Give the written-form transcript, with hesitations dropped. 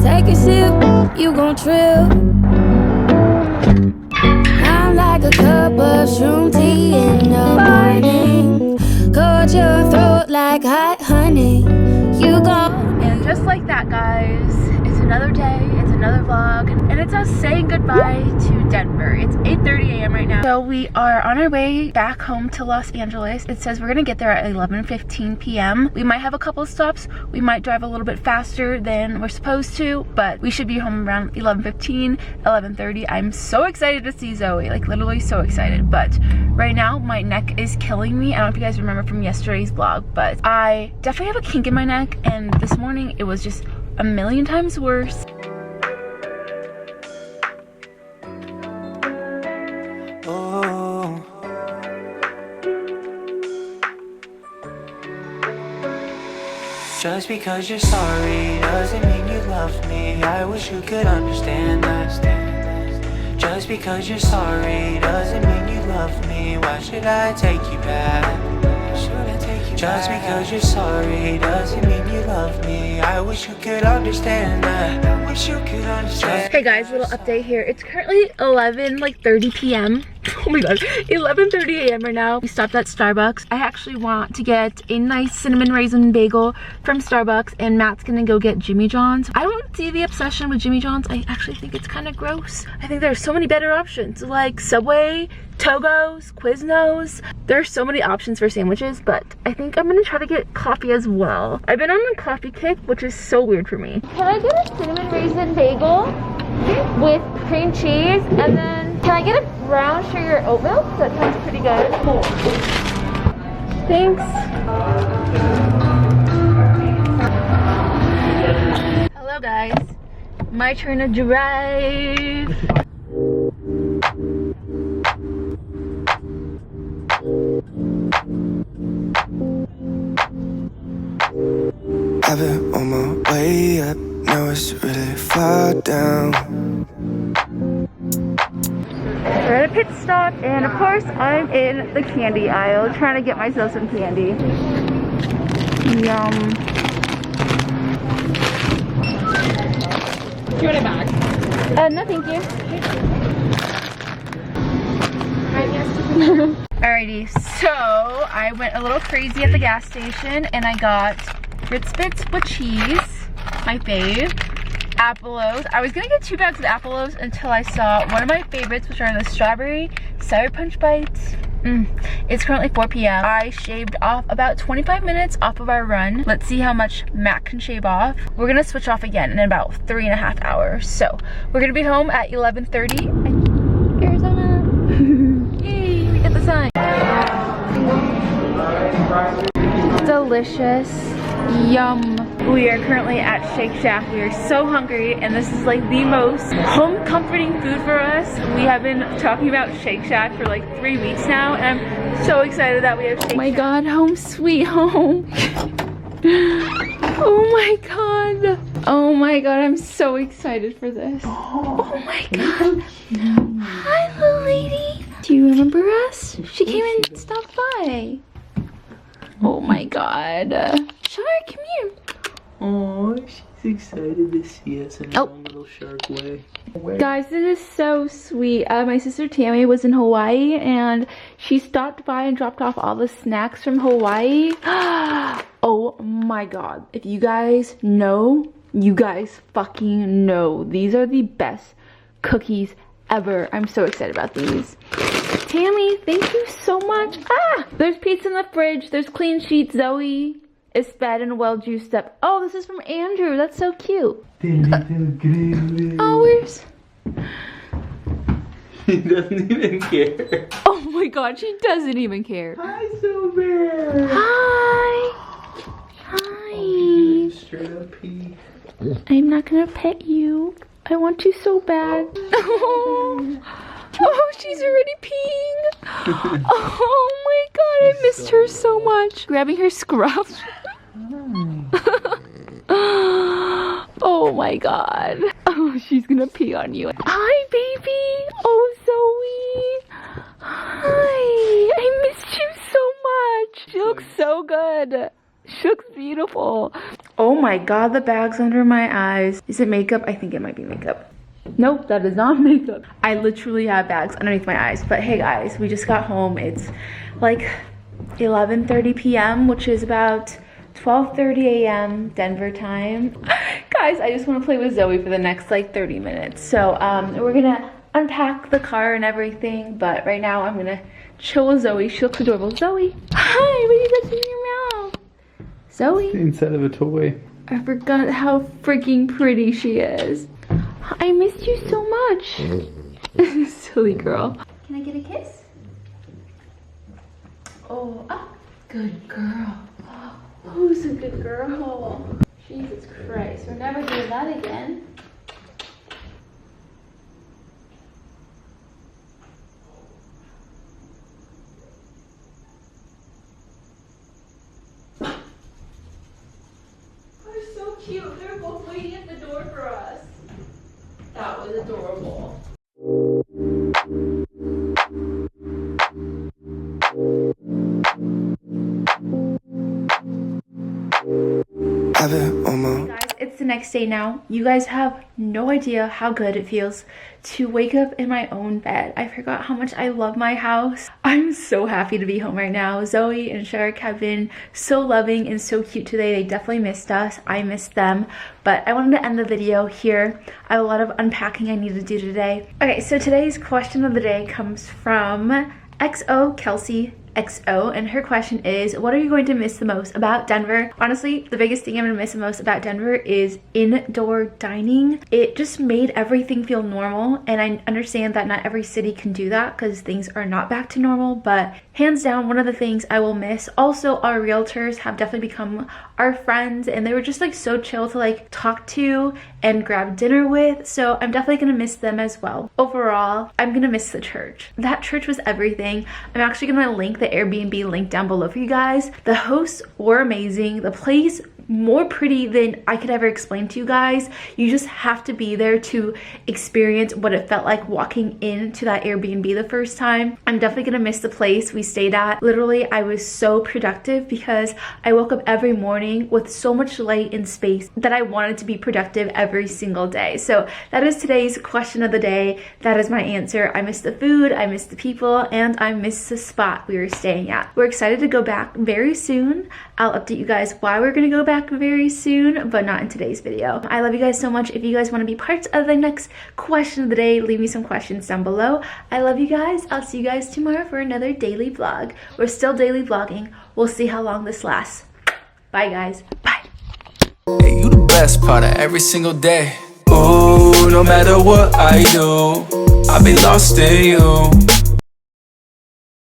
Take a sip, you gon' trip. I'm like a cup of shroom tea in the morning. Coat your throat like hot honey. You go. And just like that, guys, it's another day, it's another vlog, and it's us saying goodbye to Denver. It's 8:30 a.m. right now. So we are on our way back home to Los Angeles. It says we're gonna get there at 11:15 p.m. We might have a couple of stops. We might drive a little bit faster than we're supposed to, but we should be home around 11:15, 11:30. I'm so excited to see Zoe, like literally so excited. But right now my neck is killing me. I don't know if you guys remember from yesterday's vlog, but I definitely have a kink in my neck, and this morning it was just a million times worse. Just because you're sorry doesn't mean you love me. I wish you could understand that. Just because you're sorry doesn't mean you love me. Why should I take you back? Just because you're sorry doesn't mean you love me. I wish you could understand that. I wish you could understand. Hey guys, little update here. It's currently 30 p.m. Oh my god, 11:30 a.m. right now. We stopped at Starbucks. I actually want to get a nice cinnamon raisin bagel from Starbucks, and Matt's gonna go get Jimmy John's. I don't see the obsession with Jimmy John's. I actually think it's kind of gross. I think there's so many better options like Subway, Togo's, Quiznos. There are so many options for sandwiches, but I think I'm gonna try to get coffee as well. I've been on a coffee kick, which is so weird for me. Can I get a cinnamon raisin bagel with cream cheese, and then can I get a brown sugar oat milk? That sounds pretty good. Cool. Thanks. Hello guys. My turn to drive. I've been on my way up, now it's really far down. We're at a pit stop, and of course I'm in the candy aisle trying to get myself some candy. Yum. Do you want it back? No thank you. Alrighty, so I went a little crazy at the gas station and I got Ritz Bits with cheese, my fave, Apple-O's. I was gonna get 2 bags of Apple-O's until I saw one of my favorites, which are the strawberry sour punch bites. It's currently 4 p.m. I shaved off about 25 minutes off of our run. Let's see how much Matt can shave off. We're gonna switch off again in about 3.5 hours. So we're gonna be home at 11:30. Arizona. Yay, we get the sun. Delicious. Yum. We are currently at Shake Shack. We are so hungry, and this is like the most home comforting food for us. We have been talking about Shake Shack for like 3 weeks now, and I'm so excited that we have Shake Shack. Oh my god, home sweet home. Oh my god. Oh my god, I'm so excited for this. Oh my god. Hi little lady. Do you remember us? She came and stopped by. Oh my god. Shark, come here. Oh, she's excited to see us in her own little shark way. Guys, this is so sweet. My sister Tammy was in Hawaii, and she stopped by and dropped off all the snacks from Hawaii. Oh my god. If you guys know, you guys fucking know. These are the best cookies ever. I'm so excited about these. Tammy, thank you so much. Ah! There's pizza in the fridge. There's clean sheets. Zoe is fed and well juiced up. Oh, this is from Andrew. That's so cute. Oh, where's... He doesn't even care. Oh my god, she doesn't even care. Hi, Zoe Bear. Hi. Hi. Straight up pee. I'm not gonna pet you. I want to so bad. Oh, she's already peeing. Oh my god, I missed her so much. Grabbing her scruff. Oh my god. Oh, she's gonna pee on you. Hi, baby. Oh, Zoe. Hi. I missed you so much. She looks so good. She looks beautiful. Oh my god, the bag's under my eyes. Is it makeup? I think it might be makeup. Nope, that is not makeup. I literally have bags underneath my eyes. But hey guys, we just got home. It's like 11:30 p.m., which is about 12:30 a.m. Denver time. Guys, I just want to play with Zoe for the next like 30 minutes. So we're gonna unpack the car and everything, but right now I'm gonna chill with Zoe. She looks adorable. Zoe, hi, what are you got in your mouth? Zoe? Inside of a toy. I forgot how freaking pretty she is. I missed you so much. Silly girl. Can I get a kiss? Oh, good girl. Who's a good girl? Jesus Christ, we're never doing that again. They're so cute. They're both waiting at the door for us. That was adorable. Guys, it's the next day now. You guys have no idea how good it feels to wake up in my own bed. I forgot how much I love my house. I'm so happy to be home right now. Zoe and Shark have been so loving and so cute today. They definitely missed us. I missed them. But I wanted to end the video here. I have a lot of unpacking I need to do today. Okay, so today's question of the day comes from XO Kelsey XO, and her question is, what are you going to miss the most about Denver? Honestly, the biggest thing I'm gonna miss the most about Denver is indoor dining. It just made everything feel normal, and I understand that not every city can do that because things are not back to normal, but hands down, one of the things I will miss. Also, our realtors have definitely become our friends, and they were just like so chill to like talk to and grab dinner with, so I'm definitely gonna miss them as well. Overall, I'm gonna miss the church. That church was everything. I'm actually gonna link the Airbnb link down below for you guys. The hosts were amazing. The place more pretty than I could ever explain to you guys. You just have to be there to experience what it felt like walking into that Airbnb the first time. I'm definitely gonna miss the place we stayed at. Literally, I was so productive because I woke up every morning with so much light and space that I wanted to be productive every single day. So that is today's question of the day. That is my answer. I miss the food, I miss the people, and I miss the spot we were staying at. We're excited to go back very soon. I'll update you guys why we're gonna go back very soon, but not in today's video. I love you guys so much. If you guys want to be part of the next question of the day, leave me some questions down below. I love you guys. I'll see you guys tomorrow for another daily vlog. We're still daily vlogging. We'll see how long this lasts. Bye guys. Bye. Hey, you the best part of every single day. Ooh, no matter what I do, I'll be lost in you.